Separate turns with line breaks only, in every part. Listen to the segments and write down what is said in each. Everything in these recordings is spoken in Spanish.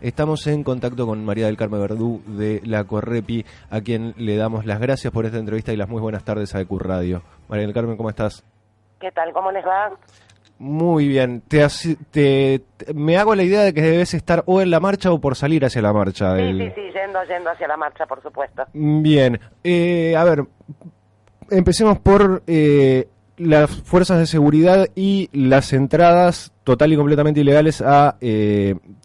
Estamos en contacto con María del Carmen Verdú de la Correpi, a quien le damos las gracias por esta entrevista y las muy buenas tardes a EQ Radio. María del Carmen, ¿cómo estás?
¿Qué tal? ¿Cómo les va?
Muy bien. Me hago la idea de que debes estar o en la marcha o por salir hacia la marcha.
Sí, yendo hacia la marcha, por supuesto.
Bien. A ver, empecemos por las fuerzas de seguridad y las entradas total y completamente ilegales a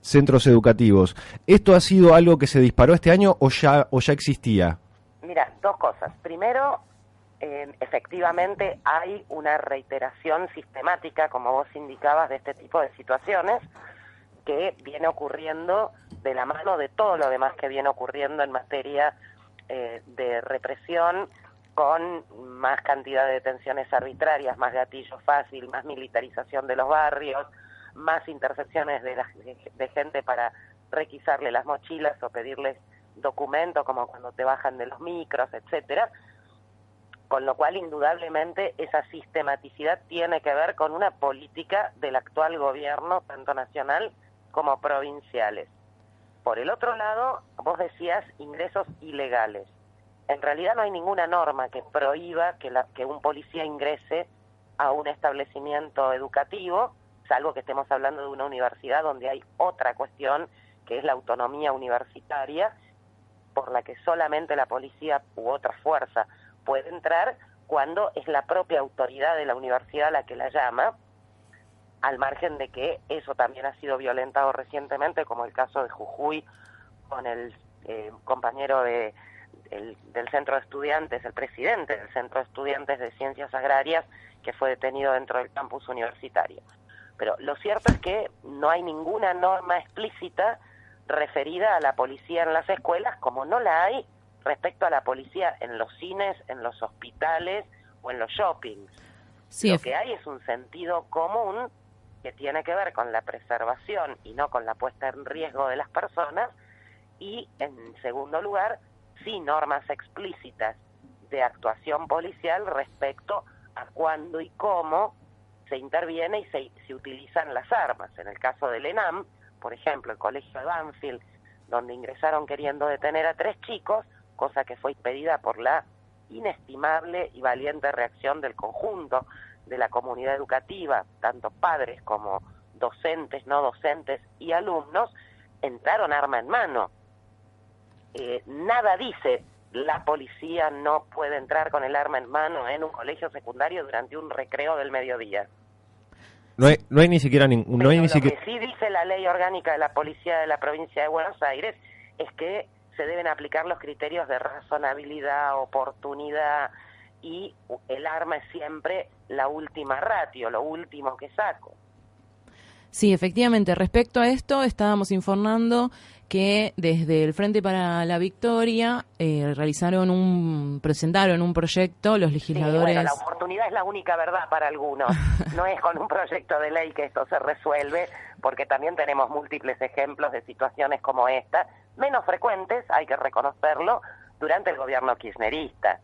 centros educativos. ¿Esto ha sido algo que se disparó este año o ya existía?
Mira, dos cosas. Primero, efectivamente hay una reiteración sistemática, como vos indicabas, de este tipo de situaciones que viene ocurriendo de la mano de todo lo demás que viene ocurriendo en materia de represión, con más cantidad de detenciones arbitrarias, más gatillo fácil, más militarización de los barrios, más intercepciones de gente para requisarle las mochilas o pedirles documentos, como cuando te bajan de los micros, etcétera. Con lo cual, indudablemente, esa sistematicidad tiene que ver con una política del actual gobierno, tanto nacional como provinciales. Por el otro lado, vos decías ingresos ilegales. En realidad no hay ninguna norma que prohíba que un policía ingrese a un establecimiento educativo, salvo que estemos hablando de una universidad donde hay otra cuestión, que es la autonomía universitaria, por la que solamente la policía u otra fuerza puede entrar cuando es la propia autoridad de la universidad la que la llama, al margen de que eso también ha sido violentado recientemente, como el caso de Jujuy, con el compañero del centro de estudiantes, el presidente del centro de estudiantes de ciencias agrarias, que fue detenido dentro del campus universitario. Pero lo cierto es que no hay ninguna norma explícita referida a la policía en las escuelas, como no la hay respecto a la policía en los cines, en los hospitales o en los shoppings. Sí, lo que hay es un sentido común que tiene que ver con la preservación y no con la puesta en riesgo de las personas, y en segundo lugar, sí normas explícitas de actuación policial respecto a cuándo y cómo se interviene y se utilizan las armas. En el caso del ENAM, por ejemplo, el colegio de Banfield, donde ingresaron queriendo detener a 3 chicos, cosa que fue impedida por la inestimable y valiente reacción del conjunto de la comunidad educativa, tanto padres como docentes, no docentes y alumnos, entraron arma en mano. Nada dice la policía no puede entrar con el arma en mano en un colegio secundario durante un recreo del mediodía.
No hay ni siquiera ningún...
Lo que sí dice la ley orgánica de la policía de la provincia de Buenos Aires es que se deben aplicar los criterios de razonabilidad, oportunidad, y el arma es siempre la última ratio, lo último que saco.
Sí, efectivamente, respecto a esto estábamos informando que desde el Frente para la Victoria presentaron un proyecto, los legisladores...
Sí, bueno, la oportunidad es la única verdad para algunos, no es con un proyecto de ley que esto se resuelve, porque también tenemos múltiples ejemplos de situaciones como esta, menos frecuentes, hay que reconocerlo, durante el gobierno kirchnerista.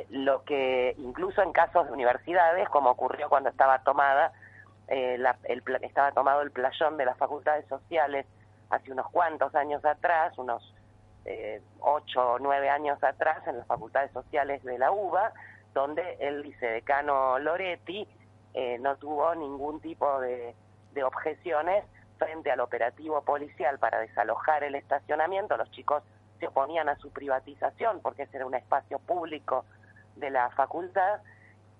Lo que incluso en casos de universidades, como ocurrió cuando estaba tomado el playón de las facultades sociales hace unos cuantos años atrás, unos 8 o 9 años atrás, en las facultades sociales de la UBA, donde el vicedecano Loretti no tuvo ningún tipo de objeciones frente al operativo policial para desalojar el estacionamiento. Los chicos se oponían a su privatización porque ese era un espacio público de la facultad,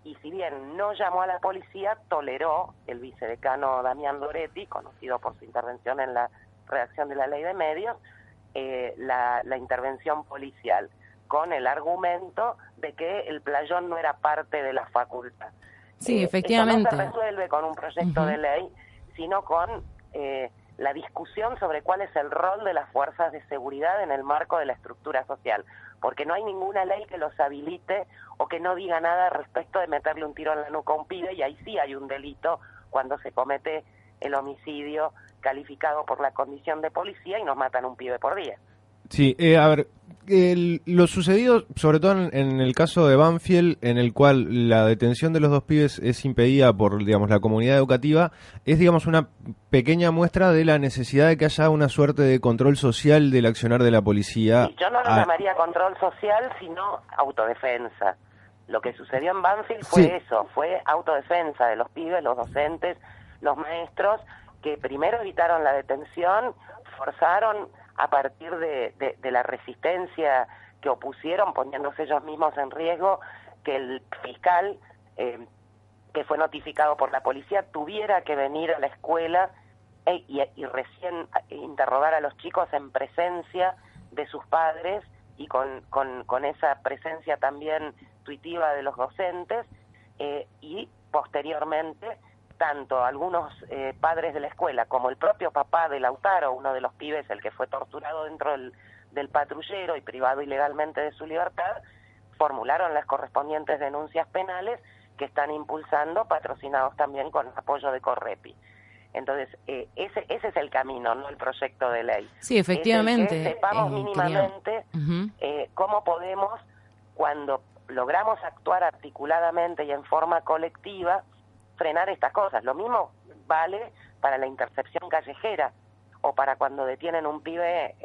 y si bien no llamó a la policía, toleró el vicedecano Damián Loretti, conocido por su intervención en la redacción de la ley de medios, la intervención policial, con el argumento de que el playón no era parte de la facultad.
Sí, efectivamente.
Esto no se resuelve con un proyecto de ley, sino con la discusión sobre cuál es el rol de las fuerzas de seguridad en el marco de la estructura social, porque no hay ninguna ley que los habilite o que no diga nada respecto de meterle un tiro en la nuca a un pibe, y ahí sí hay un delito cuando se comete el homicidio calificado por la condición de policía y nos matan un pibe por día.
Sí, a ver, lo sucedido, sobre todo en el caso de Banfield, en el cual la detención de los dos pibes es impedida por, digamos, la comunidad educativa, es, digamos, una pequeña muestra de la necesidad de que haya una suerte de control social del accionar de la policía.
Sí, yo no lo llamaría control social, sino autodefensa. Lo que sucedió en Banfield fue eso, fue autodefensa de los pibes, los docentes, los maestros, que primero evitaron la detención, forzaron a partir de la resistencia que opusieron, poniéndose ellos mismos en riesgo, que el fiscal, que fue notificado por la policía, tuviera que venir a la escuela y recién interrogar a los chicos en presencia de sus padres y con esa presencia también tuitiva de los docentes, y posteriormente tanto algunos padres de la escuela como el propio papá de Lautaro, uno de los pibes, el que fue torturado dentro del patrullero y privado ilegalmente de su libertad, formularon las correspondientes denuncias penales que están impulsando, patrocinados también con apoyo de Correpi. Entonces, ese es el camino, no el proyecto de ley.
Sí, efectivamente.
Es el que sepamos mínimamente cómo podemos, cuando logramos actuar articuladamente y en forma colectiva, frenar estas cosas. Lo mismo vale para la intercepción callejera o para cuando detienen un pibe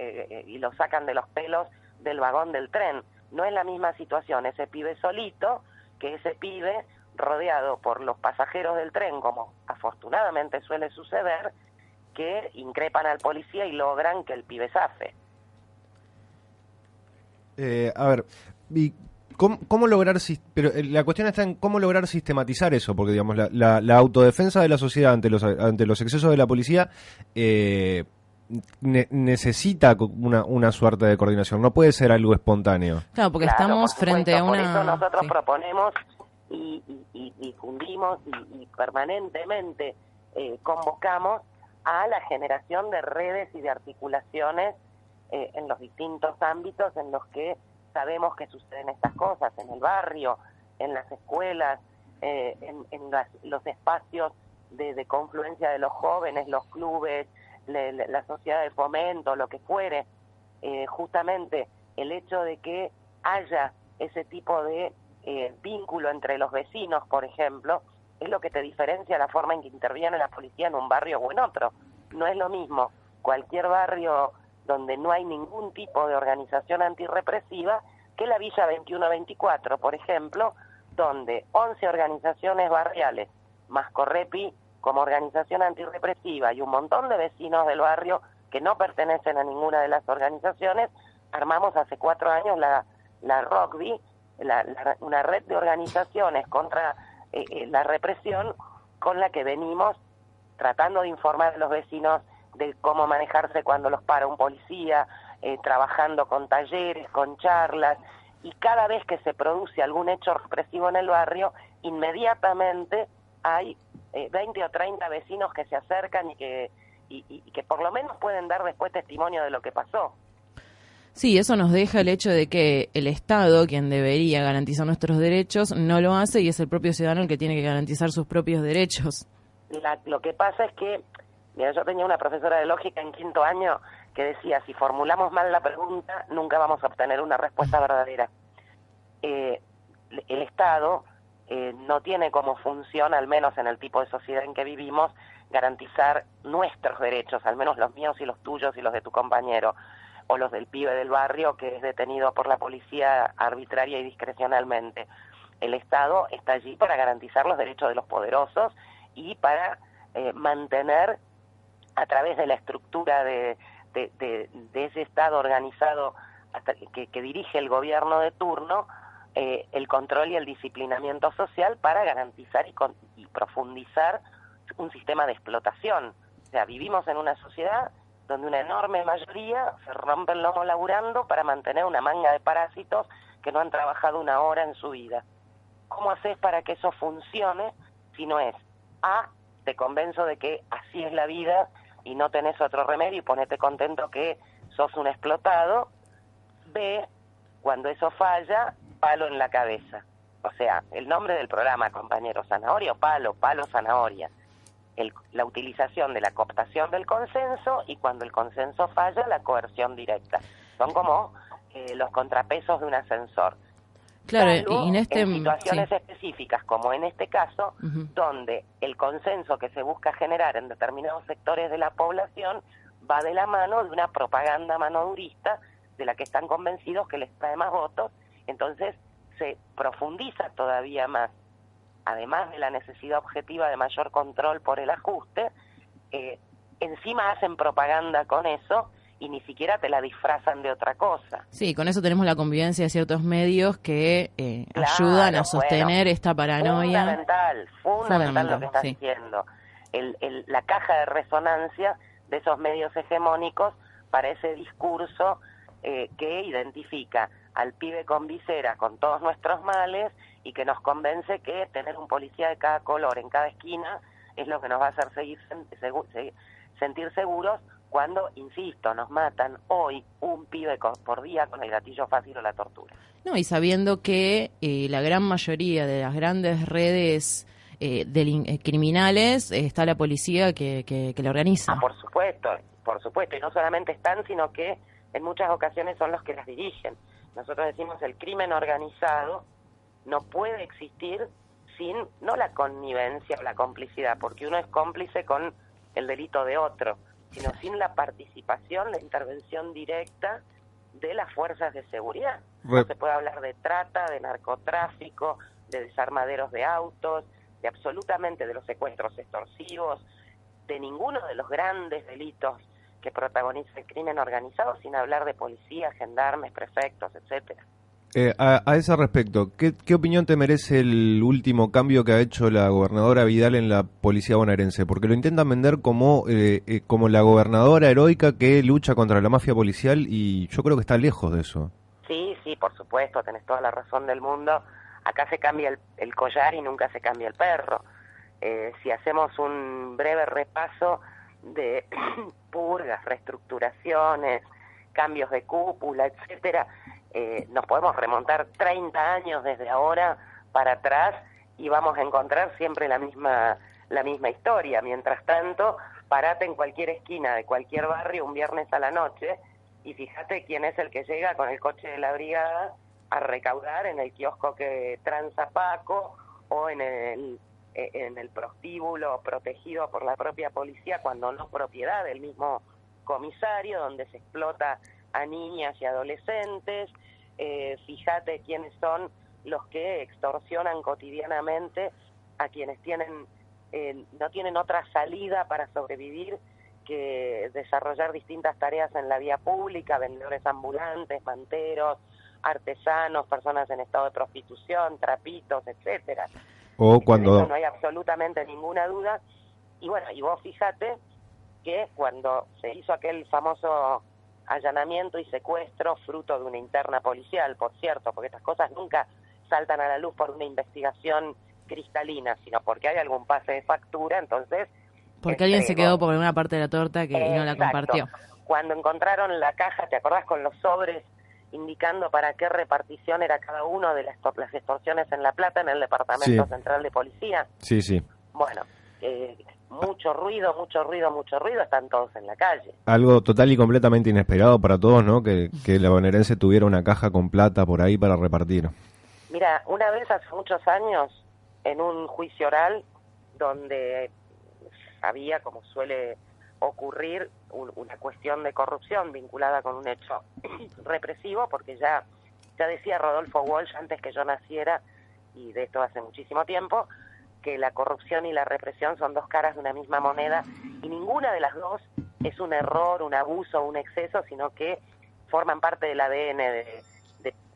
y lo sacan de los pelos del vagón del tren. No es la misma situación ese pibe solito que ese pibe rodeado por los pasajeros del tren, como afortunadamente suele suceder, que increpan al policía y logran que el pibe zafe.
A ver, y ¿cómo lograr, pero la cuestión está en cómo lograr sistematizar eso? Porque, digamos, la autodefensa de la sociedad ante los excesos de la policía necesita una suerte de coordinación, no puede ser algo espontáneo.
Claro, porque estamos frente a una...
Por eso nosotros proponemos y difundimos y permanentemente convocamos a la generación de redes y de articulaciones en los distintos ámbitos en los que sabemos que suceden estas cosas, en el barrio, en las escuelas, en los espacios de confluencia de los jóvenes, los clubes, la sociedad de fomento, lo que fuere. Justamente el hecho de que haya ese tipo de vínculo entre los vecinos, por ejemplo, es lo que te diferencia la forma en que interviene la policía en un barrio o en otro. No es lo mismo cualquier barrio donde no hay ningún tipo de organización antirrepresiva que la Villa 21-24, por ejemplo, donde 11 organizaciones barriales, más Correpi como organización antirrepresiva y un montón de vecinos del barrio que no pertenecen a ninguna de las organizaciones, armamos hace 4 años la ROCBI, una red de organizaciones contra la represión, con la que venimos tratando de informar a los vecinos de cómo manejarse cuando los para un policía, trabajando con talleres, con charlas, y cada vez que se produce algún hecho represivo en el barrio, inmediatamente hay 20 o 30 vecinos que se acercan y que por lo menos pueden dar después testimonio de lo que pasó.
Sí, eso nos deja el hecho de que el Estado, quien debería garantizar nuestros derechos, no lo hace y es el propio ciudadano el que tiene que garantizar sus propios derechos.
Lo que pasa es que, mira, yo tenía una profesora de lógica en 5º año que decía, si formulamos mal la pregunta, nunca vamos a obtener una respuesta verdadera. El Estado no tiene como función, al menos en el tipo de sociedad en que vivimos, garantizar nuestros derechos, al menos los míos y los tuyos y los de tu compañero, o los del pibe del barrio que es detenido por la policía arbitraria y discrecionalmente. El Estado está allí para garantizar los derechos de los poderosos y para mantener, a través de la estructura de ese Estado organizado que dirige el gobierno de turno, el control y el disciplinamiento social para garantizar y profundizar un sistema de explotación. O sea, vivimos en una sociedad donde una enorme mayoría se rompe el lomo laburando para mantener una manga de parásitos que no han trabajado una hora en su vida. ¿Cómo haces para que eso funcione si no es A, te convenzo de que así es la vida y no tenés otro remedio y ponete contento que sos un explotado? B, cuando eso falla, palo en la cabeza. O sea, el nombre del programa, compañero, zanahoria o palo, palo, zanahoria. La utilización de la cooptación del consenso y cuando el consenso falla, la coerción directa. son como los contrapesos de un ascensor.
Claro,
Salvo
y en
situaciones específicas, como en este caso, donde el consenso que se busca generar en determinados sectores de la población va de la mano de una propaganda manodurista de la que están convencidos que les trae más votos, entonces se profundiza todavía más, además de la necesidad objetiva de mayor control por el ajuste, encima hacen propaganda con eso y ni siquiera te la disfrazan de otra cosa.
Sí, con eso tenemos la convivencia de ciertos medios que
Claro,
ayudan a sostener esta paranoia.
Fundamental lo que estás diciendo. La caja de resonancia de esos medios hegemónicos para ese discurso que identifica al pibe con visera con todos nuestros males y que nos convence que tener un policía de cada color en cada esquina es lo que nos va a hacer sentir seguros cuando, insisto, nos matan hoy un pibe por día con el gatillo fácil o la tortura.
No, y sabiendo que la gran mayoría de las grandes redes criminales está la policía que la organiza.
Por supuesto, y no solamente están, sino que en muchas ocasiones son los que las dirigen. Nosotros decimos el crimen organizado no puede existir sin, no la connivencia o la complicidad, porque uno es cómplice con el delito de otro, sino sin la participación, la intervención directa de las fuerzas de seguridad. No se puede hablar de trata, de narcotráfico, de desarmaderos de autos, de absolutamente de los secuestros extorsivos, de ninguno de los grandes delitos que protagoniza el crimen organizado, sin hablar de policías, gendarmes, prefectos, etcétera.
A ese respecto, ¿qué opinión te merece el último cambio que ha hecho la gobernadora Vidal en la policía bonaerense? Porque lo intentan vender como la gobernadora heroica que lucha contra la mafia policial y yo creo que está lejos de eso.
Sí, por supuesto, tenés toda la razón del mundo. Acá se cambia el collar y nunca se cambia el perro. Si hacemos un breve repaso de purgas, reestructuraciones, cambios de cúpula, etcétera, nos podemos remontar 30 años desde ahora para atrás y vamos a encontrar siempre la misma historia. Mientras tanto, parate en cualquier esquina de cualquier barrio un viernes a la noche y fíjate quién es el que llega con el coche de la brigada a recaudar en el kiosco que tranza Paco o en el prostíbulo protegido por la propia policía, cuando no propiedad del mismo comisario, donde se explota a niñas y adolescentes. Fíjate quiénes son los que extorsionan cotidianamente a quienes no tienen otra salida para sobrevivir que desarrollar distintas tareas en la vía pública, vendedores ambulantes, manteros, artesanos, personas en estado de prostitución, trapitos, etcétera.
O cuando...
De eso no hay absolutamente ninguna duda. Y bueno, y vos fíjate que cuando se hizo aquel famoso allanamiento y secuestro fruto de una interna policial, por cierto, porque estas cosas nunca saltan a la luz por una investigación cristalina, sino porque hay algún pase de factura, entonces...
Porque alguien se quedó por una parte de la torta y no la compartió.
Cuando encontraron la caja, ¿te acordás? Con los sobres indicando para qué repartición era cada uno de las extorsiones en La Plata, en el Departamento Central de Policía.
Sí.
Bueno, mucho ruido, están todos en la calle.
Algo total y completamente inesperado para todos, ¿no? Que la bonaerense tuviera una caja con plata por ahí para repartir.
Mira, una vez hace muchos años, en un juicio oral, donde había, como suele ocurrir, una cuestión de corrupción vinculada con un hecho represivo, porque ya decía Rodolfo Walsh antes que yo naciera, y de esto hace muchísimo tiempo, que la corrupción y la represión son dos caras de una misma moneda, y ninguna de las dos es un error, un abuso, un exceso, sino que forman parte del ADN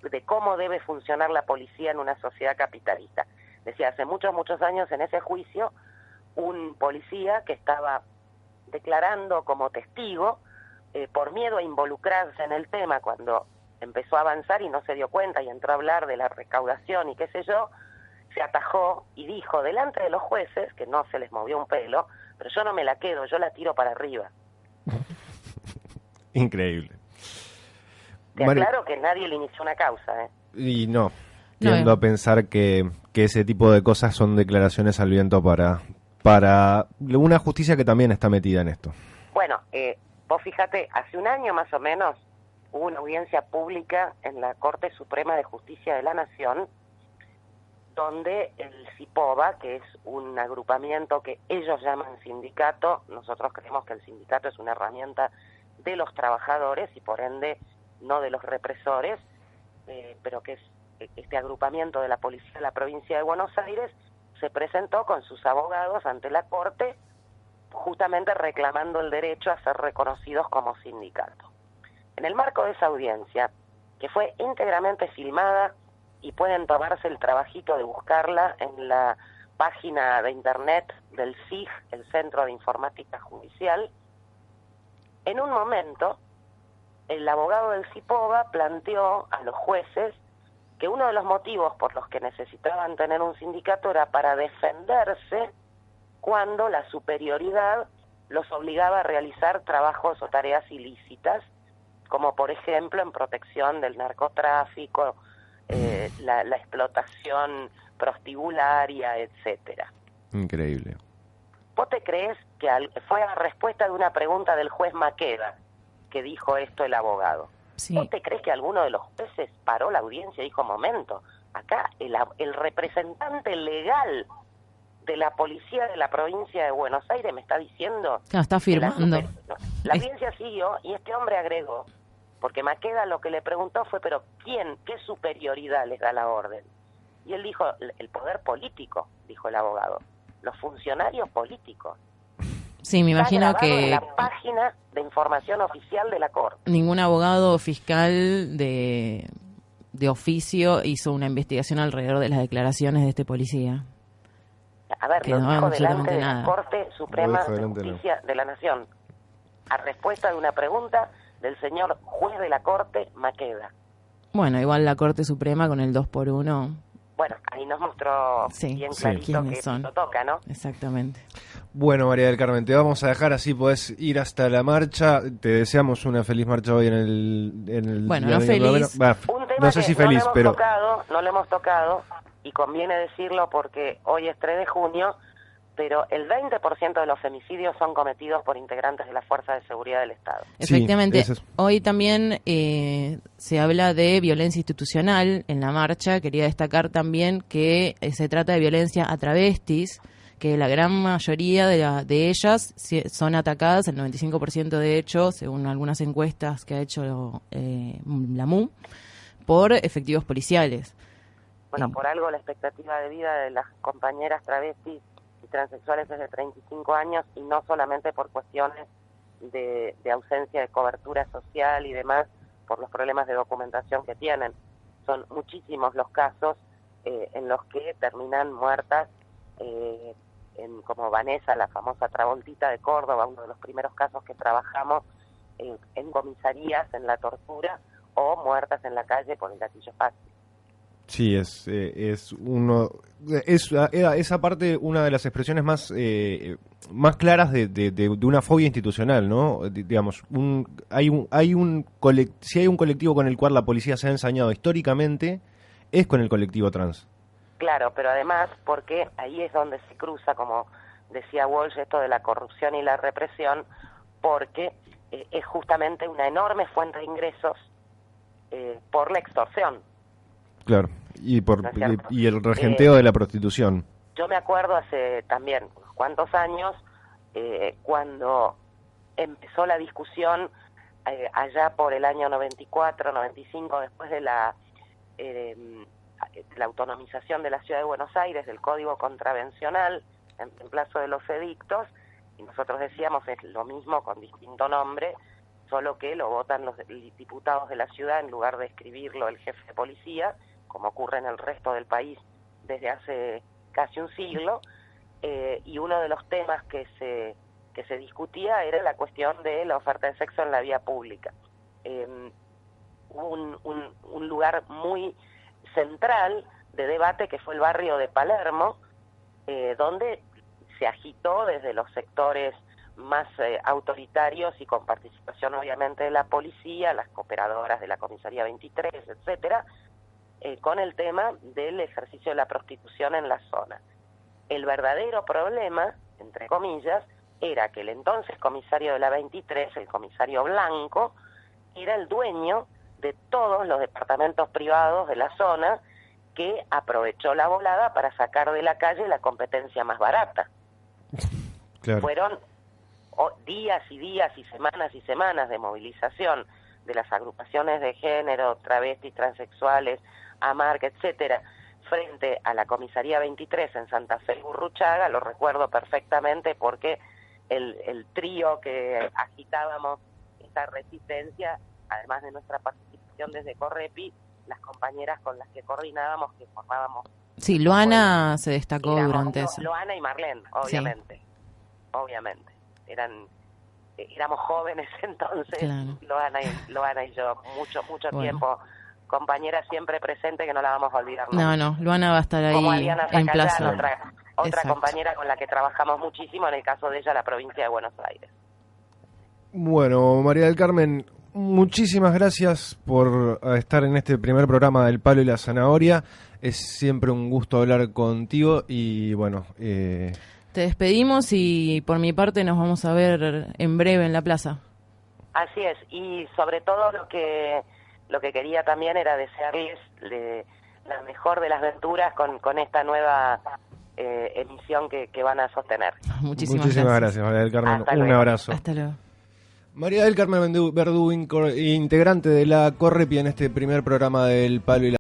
de cómo debe funcionar la policía en una sociedad capitalista. Decía, hace muchos años en ese juicio, un policía que estaba declarando como testigo, por miedo a involucrarse en el tema cuando empezó a avanzar y no se dio cuenta y entró a hablar de la recaudación y qué sé yo, se atajó y dijo delante de los jueces, que no se les movió un pelo, pero yo no me la quedo, yo la tiro para arriba.
Increíble.
Te aclaro que nadie le inició una causa, ¿eh?
Y no, tiendo a pensar que ese tipo de cosas son declaraciones al viento para una justicia que también está metida en esto.
Bueno, vos fíjate, hace un año más o menos, hubo una audiencia pública en la Corte Suprema de Justicia de la Nación, donde el CIPOBA, que es un agrupamiento que ellos llaman sindicato, nosotros creemos que el sindicato es una herramienta de los trabajadores y por ende no de los represores, pero que es este agrupamiento de la policía de la provincia de Buenos Aires, se presentó con sus abogados ante la Corte, justamente reclamando el derecho a ser reconocidos como sindicato. En el marco de esa audiencia, que fue íntegramente filmada, y pueden tomarse el trabajito de buscarla en la página de internet del CIJ, el Centro de Informática Judicial, en un momento el abogado del CIPOBA planteó a los jueces que uno de los motivos por los que necesitaban tener un sindicato era para defenderse cuando la superioridad los obligaba a realizar trabajos o tareas ilícitas, como por ejemplo en protección del narcotráfico, la explotación prostibularia, etcétera.
Increíble.
¿Vos te crees que fue a respuesta de una pregunta del juez Maqueda que dijo esto el abogado?
Sí.
¿Vos te crees que alguno de los jueces paró la audiencia y dijo, momento, acá el representante legal de la policía de la provincia de Buenos Aires me está diciendo...
No, está firmando.
La audiencia siguió y este hombre agregó, porque Maqueda lo que le preguntó fue, pero ¿quién, qué superioridad les da la orden? Y él dijo, el poder político, dijo el abogado, los funcionarios políticos.
Sí, me imagino
Está grabado
que
en la página de información oficial de la Corte.
ningún abogado o fiscal de oficio hizo una investigación alrededor de las declaraciones de este policía.
A ver,
Que
lo
no
dijo
hagan
delante de
absolutamente
la
nada.
Corte Suprema
Lo dijo
de
delante de la-
Justicia de la Nación, a respuesta de una pregunta del señor juez de la Corte, Maqueda.
Bueno, igual la Corte Suprema con el 2x1,
Bueno, ahí nos mostró
Sí,
bien
sí.
clarito
¿Quiénes
que
son?
lo toca, ¿no?
exactamente.
Bueno, María del Carmen, te vamos a dejar así, podés ir hasta la marcha. Te deseamos una feliz marcha hoy en el
Bueno,
Día
no
del Niño
feliz.
Noveno.
Un tema
No sé
que
si feliz, pero
no lo hemos tocado, y conviene decirlo porque hoy es 3 de junio, pero el 20% de los femicidios son cometidos por integrantes de las fuerzas de seguridad del Estado.
Sí,
Efectivamente,
eso es.
hoy también se habla de violencia institucional en la marcha. Quería destacar también que se trata de violencia a travestis, que la gran mayoría de ellas son atacadas, el 95% de hecho, según algunas encuestas que ha hecho la MU, por efectivos policiales.
Bueno, por algo la expectativa de vida de las compañeras travestis y transexuales es de 35 años, y no solamente por cuestiones de ausencia de cobertura social y demás, por los problemas de documentación que tienen. Son muchísimos los casos en los que terminan muertas, como Vanessa, la famosa Travoltita de Córdoba, uno de los primeros casos que trabajamos en comisarías, en la tortura, o muertas en la calle por el gatillo fácil.
Sí, es uno esa parte una de las expresiones más claras de una fobia institucional, ¿no? Digamos, si hay un colectivo con el cual la policía se ha ensañado históricamente, es con el colectivo trans.
Claro, pero además porque ahí es donde se cruza, como decía Walsh, esto de la corrupción y la represión, porque es justamente una enorme fuente de ingresos por la extorsión.
Claro, y
¿No es cierto?
y el regenteo de la prostitución.
Yo me acuerdo hace también unos cuantos años, cuando empezó la discusión allá por el año 94, 95, después de la autonomización de la Ciudad de Buenos Aires, del Código Contravencional, en reemplazo de los edictos, y nosotros decíamos es lo mismo con distinto nombre, solo que lo votan los diputados de la ciudad en lugar de escribirlo el jefe de policía, como ocurre en el resto del país desde hace casi un siglo, y uno de los temas que se discutía era la cuestión de la oferta de sexo en la vía pública. Un lugar muy central de debate que fue el barrio de Palermo, donde se agitó desde los sectores más autoritarios y con participación obviamente de la policía, las cooperadoras de la comisaría 23, etcétera, con el tema del ejercicio de la prostitución en la zona. El verdadero problema, entre comillas, era que el entonces comisario de la 23, el comisario Blanco, era el dueño de todos los departamentos privados de la zona, que aprovechó la volada para sacar de la calle la competencia más barata.
Claro.
Fueron días y días y semanas de movilización de las agrupaciones de género, travestis, transexuales, AMARC, etcétera, frente a la comisaría 23 en Santa Fe y Burruchaga. Lo recuerdo perfectamente porque el trío que agitábamos esta resistencia, además de nuestra participación desde Correpi, las compañeras con las que coordinábamos, que formábamos...
Sí, Luana se destacó durante eso.
Luana y Marlene, obviamente. Sí. Obviamente. Éramos jóvenes entonces, claro. Luana y yo, mucho bueno. Tiempo, compañera siempre presente, que no la vamos a olvidar.
No, Luana va a estar ahí en plaza.
Otra compañera con la que trabajamos muchísimo, en el caso de ella, la provincia de Buenos Aires.
Bueno, María del Carmen, muchísimas gracias por estar en este primer programa del Palo y la Zanahoria. Es siempre un gusto hablar contigo y bueno...
Te despedimos y por mi parte nos vamos a ver en breve en la plaza.
Así es, y sobre todo lo que quería también era desearles la mejor de las venturas con esta nueva emisión que van a sostener.
Muchísimas
gracias, María del Carmen. Un abrazo.
Hasta luego.
María del Carmen Verdú, integrante de la Correpi en este primer programa del Palo y la